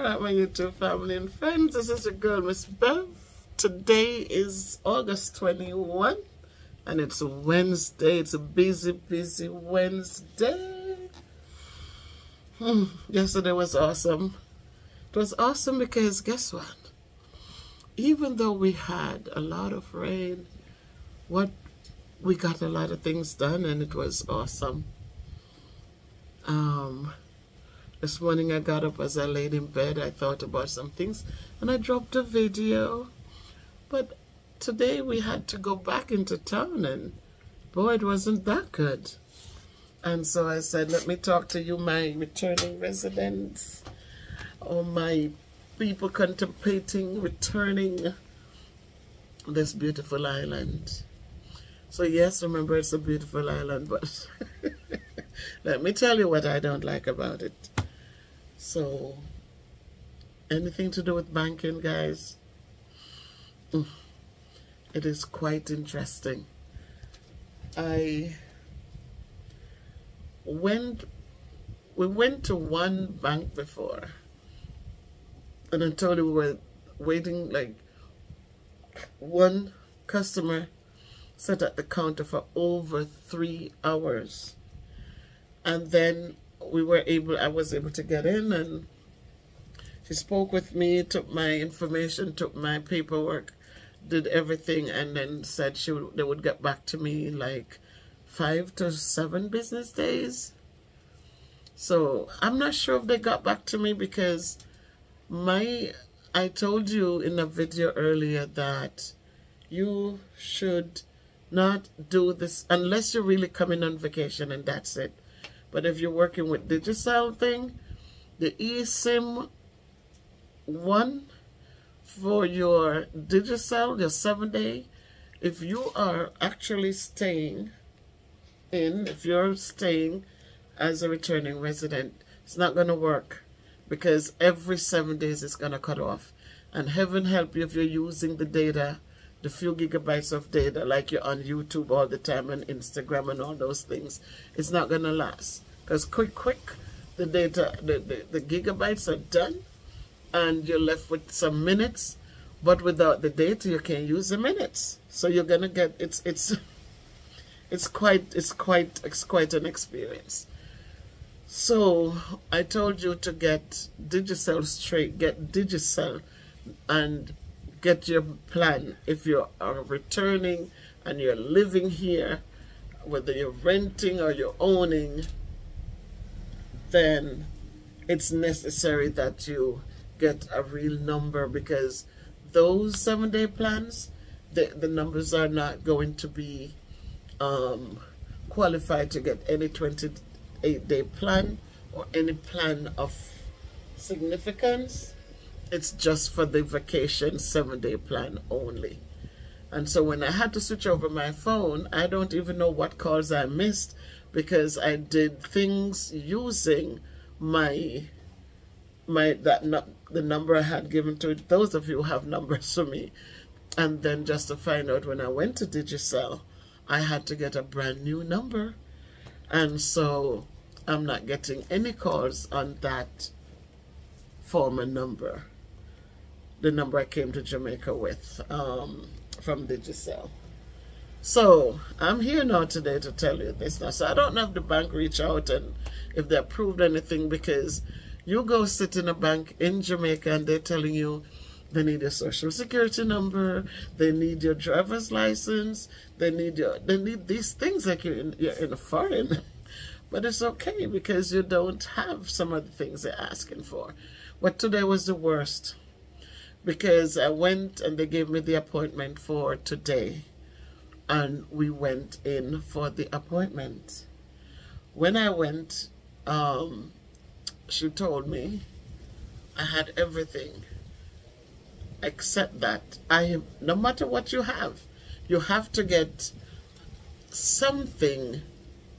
Alright, my YouTube family and friends, this is your girl Miss Bev. Today is August 21 and it's a Wednesday. It's a busy Wednesday. Yesterday was awesome. It was awesome because guess what? Even though we had a lot of rain, we got a lot of things done and it was awesome. This morning I got up as I laid in bed. I thought about some things and I dropped a video. But today we had to go back into town and boy, it wasn't that good. And so I said, let me talk to you, my returning residents, or my people contemplating returning this beautiful island. So yes, remember it's a beautiful island, but let me tell you what I don't like about it. So, anything to do with banking, guys, it is quite interesting. We went to one bank before, and I told you we were waiting, like, one customer sat at the counter for over 3 hours. And then I was able to get in, and she spoke with me, took my information, took my paperwork, did everything, and then said they would get back to me like 5 to 7 business days. So I'm not sure if they got back to me because I told you in a video earlier that you should not do this unless you're really coming on vacation and that's it. But if you're working with Digicel thing, the eSIM 1 for your Digicel, your 7-day, if you are actually staying if you're staying as a returning resident, it's not going to work because every 7 days it's going to cut off. And heaven help you if you're using the data, the few gigabytes of data, like you're on YouTube all the time and Instagram and all those things, it's not going to last. Because quick, the data, the gigabytes are done and you're left with some minutes, but without the data you can't use the minutes. So you're going to get, it's quite an experience. So I told you to get Digicel straight, get Digicel and get your plan. If you are returning and you're living here, whether you're renting or you're owning, then it's necessary that you get a real number because those 7-day plans, the numbers are not going to be qualified to get any 28-day plan or any plan of significance. It's just for the vacation 7-day plan only. And so when I had to switch over my phone, I don't even know what calls I missed because I did things using the number I had given to it. Those of you who have numbers for me. And then just to find out when I went to Digicel, I had to get a brand new number. And so I'm not getting any calls on that former number. The number I came to Jamaica with from Digicel. So I'm here now today to tell you this now. So I don't know if the bank reached out and if they approved anything, because you go sit in a bank in Jamaica and they're telling you they need your social security number, they need your driver's license, they need these things like you're in a foreign. But it's okay because you don't have some of the things they're asking for. But today was the worst because I went and they gave me the appointment for today. And we went in for the appointment. When I went, she told me I had everything except that no matter what you have to get something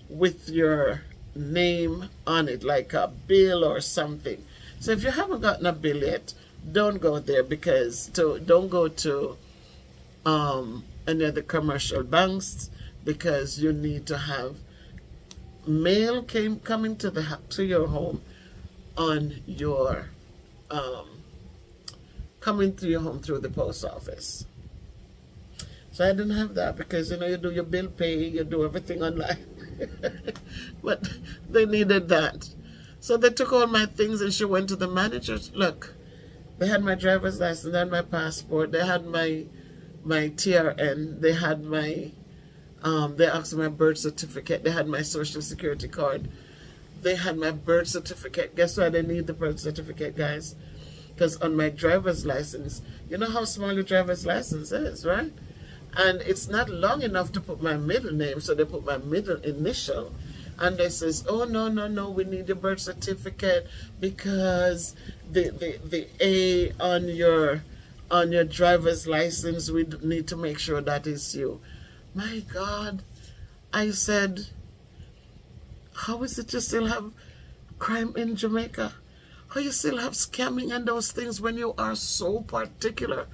with your name on it, like a bill or something. So if you haven't gotten a bill yet, don't go there because don't go to any of the commercial banks because you need to have mail coming to your home on your coming to your home through the post office. So I didn't have that because, you know, you do your bill pay, you do everything online. But they needed that. So they took all my things and she went to the manager. Look, they had my driver's license, they had my passport, they had my TRN, they had my, they asked my birth certificate, they had my social security card, they had my birth certificate. Guess why they need the birth certificate, guys? Because on my driver's license, you know how small your driver's license is, right? And it's not long enough to put my middle name, so they put my middle initial. And they says, oh, no, we need your birth certificate because the A on your driver's license, we need to make sure that is you. My God, I said, how is it you still have crime in Jamaica? How you still have scamming and those things when you are so particular?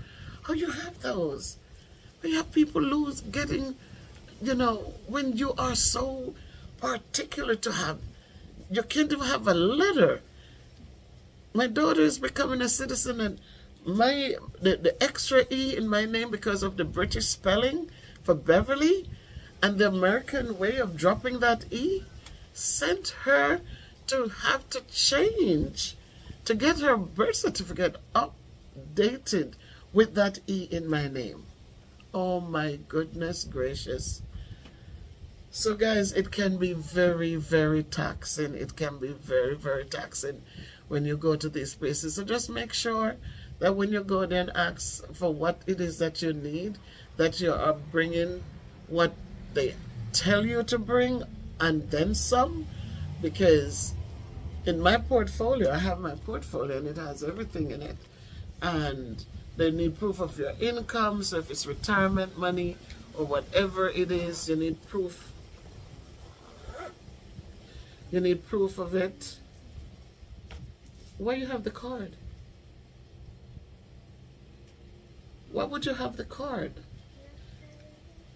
How you have those? When you have people getting, you know, when you are so particular to have, you can't even have a letter. My daughter is becoming a citizen and the extra E in my name because of the British spelling for Beverly and the American way of dropping that E sent her to have to change to get her birth certificate updated with that E in my name. Oh my goodness gracious. So guys, it can be very, very taxing. It can be very, very taxing when you go to these places. So just make sure that when you go there and ask for what it is that you need, that you are bringing what they tell you to bring and then some. Because in my portfolio, I have my portfolio and it has everything in it. And they need proof of your income. So if it's retirement money or whatever it is, you need proof. You need proof of it. Why you have the card? Why would you have the card?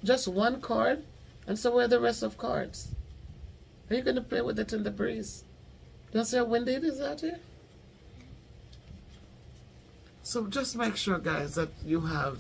Just one card? And so where are the rest of cards? Are you going to play with it in the breeze? Don't see how windy it is out here? So just make sure, guys, that you have,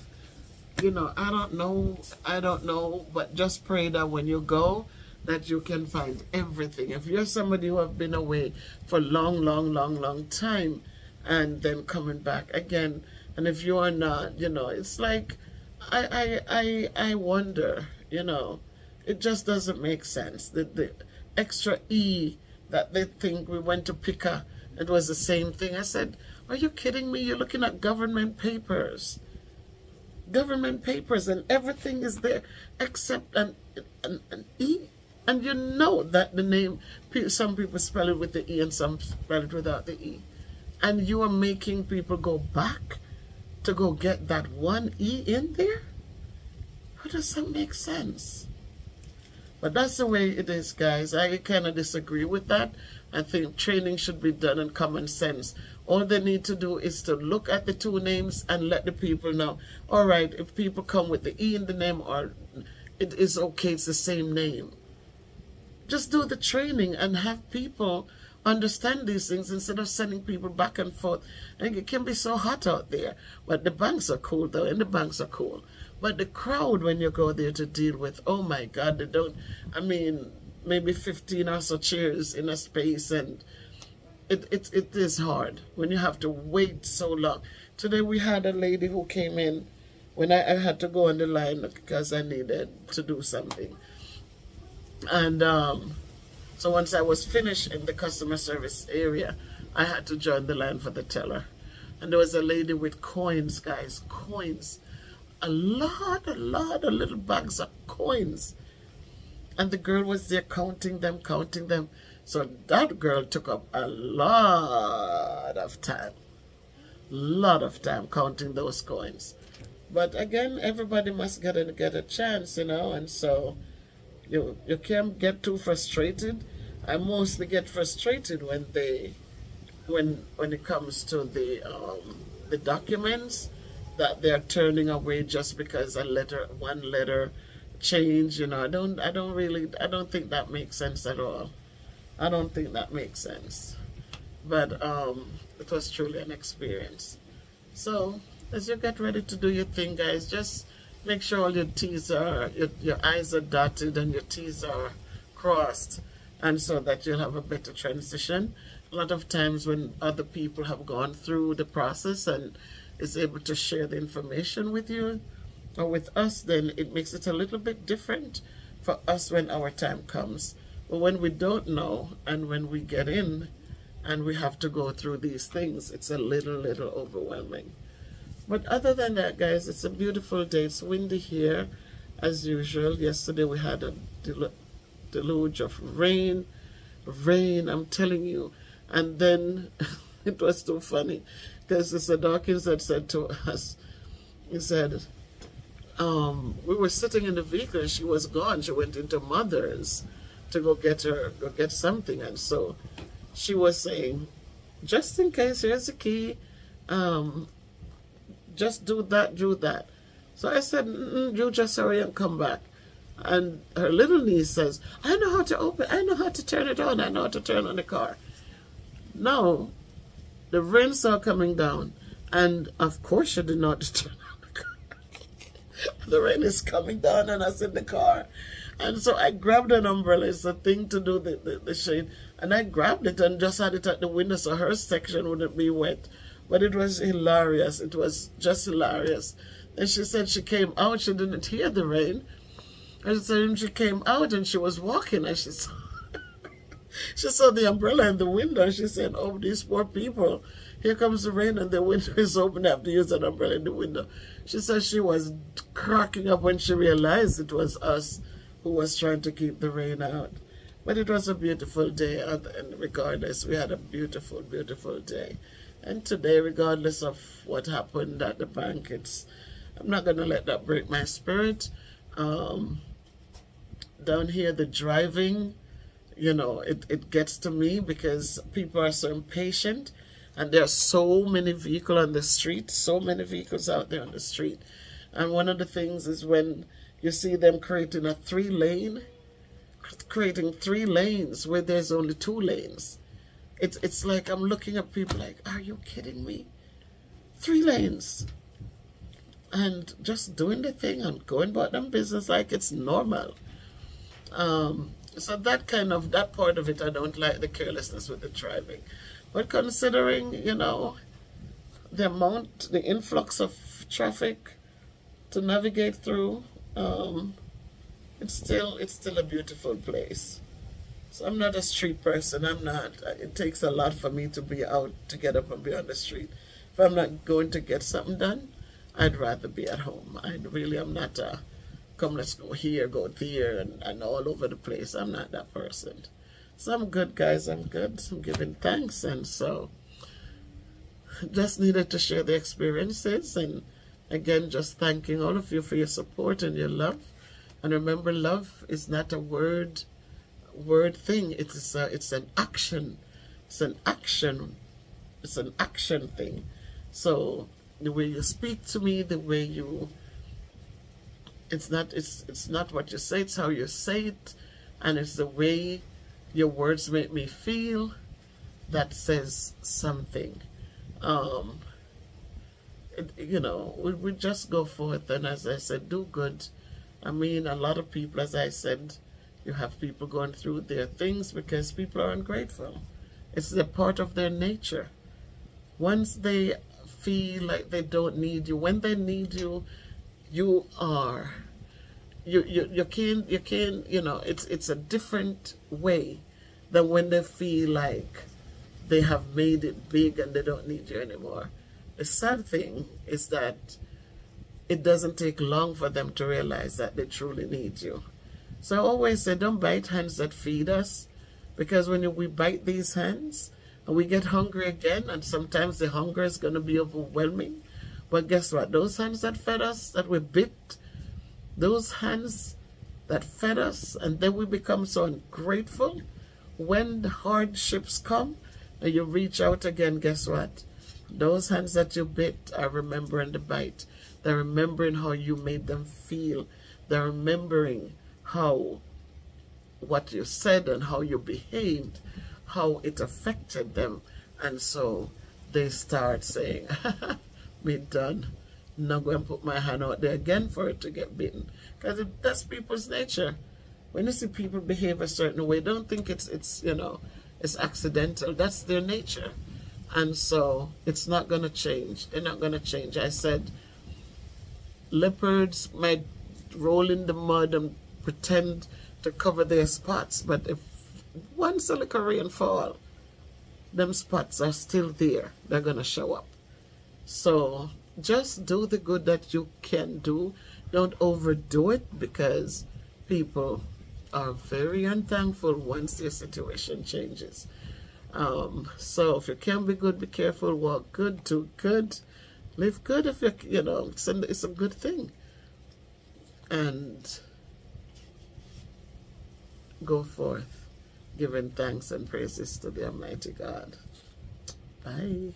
you know, I don't know, but just pray that when you go, that you can find everything. If you're somebody who have been away for long time and then coming back again, and if you are not, you know, it's like, I wonder, you know, it just doesn't make sense. The extra E that they think we went to Picker, it was the same thing. I said, are you kidding me? You're looking at government papers. Government papers and everything is there except an E. And you know that the name, some people spell it with the E and some spell it without the E. And you are making people go back to go get that one E in there? How does that make sense? But that's the way it is, guys. I kind of disagree with that. I think training should be done in common sense. All they need to do is to look at the two names and let the people know, all right, if people come with the E in the name, or it is okay, it's the same name. Just do the training and have people understand these things instead of sending people back and forth. And it can be so hot out there. But the banks are cool, though, and the banks are cool. But the crowd, when you go there to deal with, oh my God, they don't, I mean, maybe 15 or so chairs in a space, and it is hard when you have to wait so long. Today we had a lady who came in when I had to go on the line because I needed to do something. And so once I was finished in the customer service area, I had to join the line for the teller. And there was a lady with coins, guys, coins. A lot of little bags of coins. And the girl was there counting them. So that girl took up a lot of time counting those coins. But again, everybody must get a chance, you know, and so you can't get too frustrated. I mostly get frustrated when it comes to the documents that they're turning away just because one letter change, you know. I don't think that makes sense at all. I don't think that makes sense. But it was truly an experience. So as you get ready to do your thing, guys, just make sure all your T's are, your I's are dotted and your T's are crossed, and so that you'll have a better transition. A lot of times when other people have gone through the process and is able to share the information with you or with us, then it makes it a little bit different for us when our time comes. But when we don't know and when we get in and we have to go through these things, it's a little overwhelming. But other than that, guys, it's a beautiful day. It's windy here as usual. Yesterday we had a deluge of rain, I'm telling you. And then it was too funny because Mr. Dawkins had said to us, he said, we were sitting in the vehicle and she was gone. She went into Mother's to go get something. And so she was saying, just in case, here's the key. Just do that. So I said, you just hurry and come back. And her little niece says, I know how to open, I know how to turn it on, I know how to turn on the car. Now, the rain started coming down, and of course she did not turn on the car. The rain is coming down and I was in the car. And so I grabbed an umbrella. It's a thing to do the shade. And I grabbed it and just had it at the window so her section wouldn't be wet. But it was hilarious. It was just hilarious. And she said she came out. She didn't hear the rain. And so she came out and she was walking and she saw the umbrella in the window. She said, oh, these poor people. Here comes the rain and the window is open. I have to use an umbrella in the window. She said she was cracking up when she realized it was us who was trying to keep the rain out. But it was a beautiful day, and regardless, we had a beautiful day. And today, regardless of what happened at the bank, I'm not going to let that break my spirit. Down here, the driving, you know, it gets to me because people are so impatient, and there are so many vehicles on the street, so many vehicles out there on the street. And one of the things is when you see them creating three lanes where there's only 2 lanes. It's like I'm looking at people like, are you kidding me? 3 lanes. And just doing the thing and going about them business like it's normal. So that part of it, I don't like the carelessness with the driving. But considering, you know, the influx of traffic to navigate through, it's still a beautiful place. So I'm not a street person. I'm not. It takes a lot for me to be out, to get up and be on the street. If I'm not going to get something done, I'd rather be at home. I really am not a come, let's go here, go there, and all over the place. I'm not that person. So I'm good, guys. I'm good. I'm giving thanks. And so just needed to share the experiences. And again, just thanking all of you for your support and your love. And remember, love is not a word thing. It's an action. It's an action. It's an action thing. So the way you speak to me, the way you, it's not what you say, it's how you say it, and it's the way your words make me feel that says something. You know, we just go forth and, as I said, do good. I mean, a lot of people, as I said, you have people going through their things because people are ungrateful. It's a part of their nature. Once they feel like they don't need you, when they need you, you can, you know, it's a different way than when they feel like they have made it big and they don't need you anymore. The sad thing is that it doesn't take long for them to realize that they truly need you. So I always say, don't bite hands that feed us, because when we bite these hands and we get hungry again, and sometimes the hunger is going to be overwhelming, but guess what? Those hands that fed us, that we bit, those hands that fed us, and then we become so ungrateful, when the hardships come and you reach out again, guess what? Those hands that you bit are remembering the bite. They're remembering how you made them feel. They're remembering how what you said and how you behaved, how it affected them. And so they start saying, me done. I'm not going to put my hand out there again for it to get bitten. Because that's people's nature. When you see people behave a certain way, don't think it's you know, it's accidental. That's their nature. And so it's not going to change. They're not going to change. I said, leopards might roll in the mud and pretend to cover their spots, but if once a little rain fall, them spots are still there. They're going to show up. So just do the good that you can do. Don't overdo it, because people are very unthankful once their situation changes. So if you can be good, be careful, walk good, do good, live good. If you know, it's a good thing. And go forth giving thanks and praises to the Almighty God. Bye.